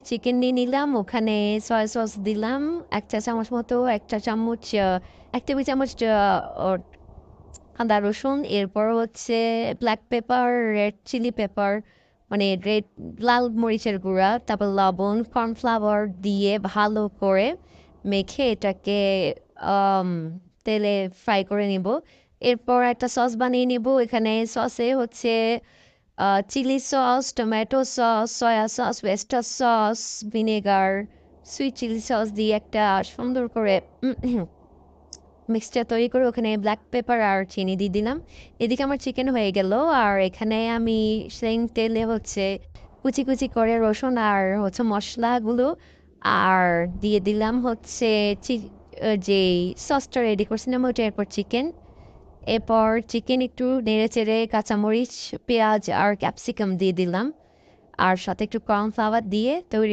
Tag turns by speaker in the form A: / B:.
A: Chicken নিয়ে নিলাম, ওখানে সয়া সস দিলাম ১ চা চামচ মতো, ১ চা চামচ ১ টেবিল চামচ আদা রসুন, এরপর হচ্ছে black pepper, red chilli pepper মানে রেড লাল মরিচের গুঁড়া, তারপর লবণ, কর্নফ্লাওয়ার দিয়ে ভালো করে মেখে এটাকে আম, তেলে ফ্রাই করে নিব। এরপর একটা সস বানিয়ে নিব। এখানে সসে হচ্ছে chilli sauce, tomato sauce, soya sauce, oyster sauce, vinegar, sweet chilli sauce দিয়ে একটা সুন্দর করে মিক্সচার তৈরি করে ওখানে ব্ল্যাক পেপার আর চিনি দিয়ে দিলাম। এদিকে আমার চিকেন হয়ে গেল। আর এখানে আমি সেম তেলে হচ্ছে কুচি কুচি করে রসুন আর হচ্ছে মশলাগুলো আর দিয়ে দিলাম হচ্ছে যে সসটা রেডি করছিলাম ওইটা, এরপর চিকেন, এরপর চিকেন একটু নেড়ে চেড়ে কাঁচামরিচ, পেঁয়াজ আর ক্যাপসিকাম দিয়ে দিলাম আর সাথে একটু কর্নফ্লাওয়ার দিয়ে তৈরি